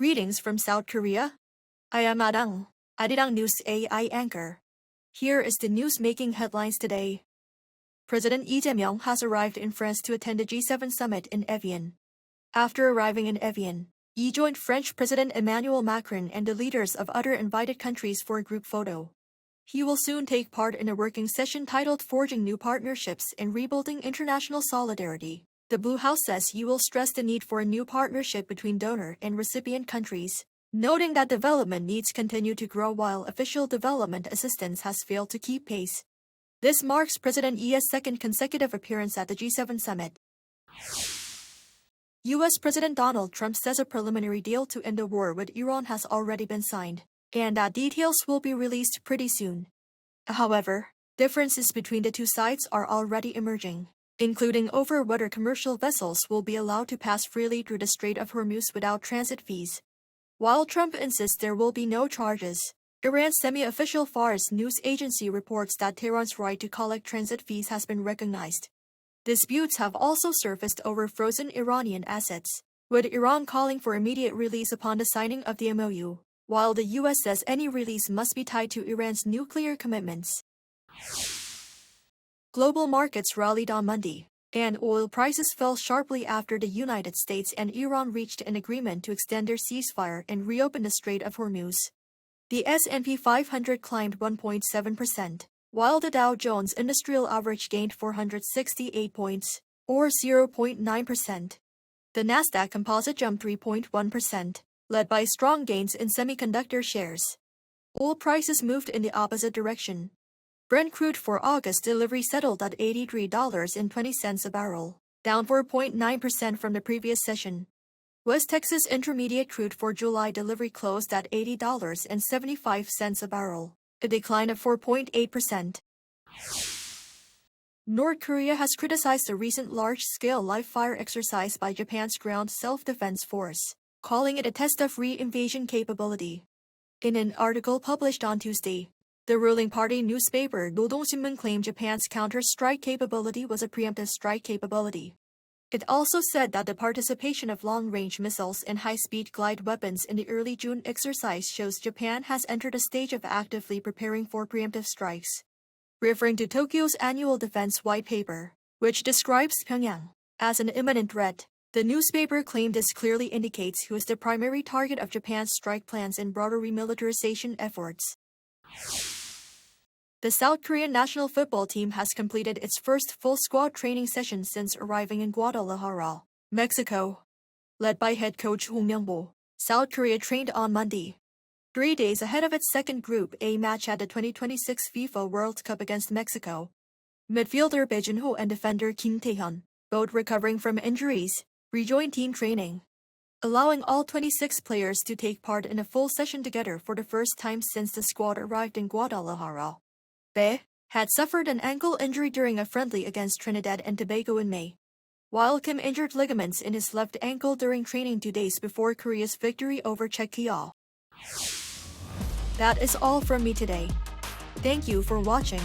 Greetings from South Korea. I am Arirang News AI anchor. Here is the news-making headlines today. President Lee Jae-myung has arrived in France to attend the G7 summit in Evian. After arriving in Evian, he joined French President Emmanuel Macron and the leaders of other invited countries for a group photo. He will soon take part in a working session titled Forging New Partnerships and Rebuilding International Solidarity. The Blue House says he will stress the need for a new partnership between donor and recipient countries, noting that development needs continue to grow while official development assistance has failed to keep pace. This marks President Lee's second consecutive appearance at the G7 summit. U.S. President Donald Trump says a preliminary deal to end the war with Iran has already been signed, and that details will be released pretty soon. However, differences between the two sides are already emerging, including over whether commercial vessels will be allowed to pass freely through the Strait of Hormuz without transit fees. While Trump insists there will be no charges, Iran's semi-official Fars news agency reports that Tehran's right to collect transit fees has been recognized. Disputes have also surfaced over frozen Iranian assets, with Iran calling for immediate release upon the signing of the MOU, while the U.S. says any release must be tied to Iran's nuclear commitments. Global markets rallied on Monday, and oil prices fell sharply after the United States and Iran reached an agreement to extend their ceasefire and reopen the Strait of Hormuz. The S&P 500 climbed 1.7%, while the Dow Jones Industrial Average gained 468 points, or 0.9%. The Nasdaq Composite jumped 3.1%, led by strong gains in semiconductor shares. Oil prices moved in the opposite direction. Brent crude for August delivery settled at $83.20 a barrel, down 4.9% from the previous session. West Texas Intermediate crude for July delivery closed at $80.75 a barrel, a decline of 4.8%. North Korea has criticized the recent large-scale live-fire exercise by Japan's ground self-defense force, calling it a test of re-invasion capability. In an article published on Tuesday, the ruling party newspaper Nodongshinmun claimed Japan's counter-strike capability was a preemptive strike capability. It also said that the participation of long-range missiles and high-speed glide weapons in the early June exercise shows Japan has entered a stage of actively preparing for preemptive strikes. Referring to Tokyo's annual defense white paper, which describes Pyongyang as an imminent threat, the newspaper claimed this clearly indicates who is the primary target of Japan's strike plans and broader remilitarization efforts. The South Korean national football team has completed its first full squad training session since arriving in Guadalajara, Mexico. Led by head coach Hong Myung-bo, South Korea trained on Monday, 3 days ahead of its second Group A match at the 2026 FIFA World Cup against Mexico. Midfielder Bae Jun-ho and defender Kim Tae-hyun, both recovering from injuries, rejoined team training, allowing all 26 players to take part in a full session together for the first time since the squad arrived in Guadalajara. Bae had suffered an ankle injury during a friendly against Trinidad and Tobago in May, while Kim injured ligaments in his left ankle during training 2 days before Korea's victory over Czechia. That is all from me today. Thank you for watching.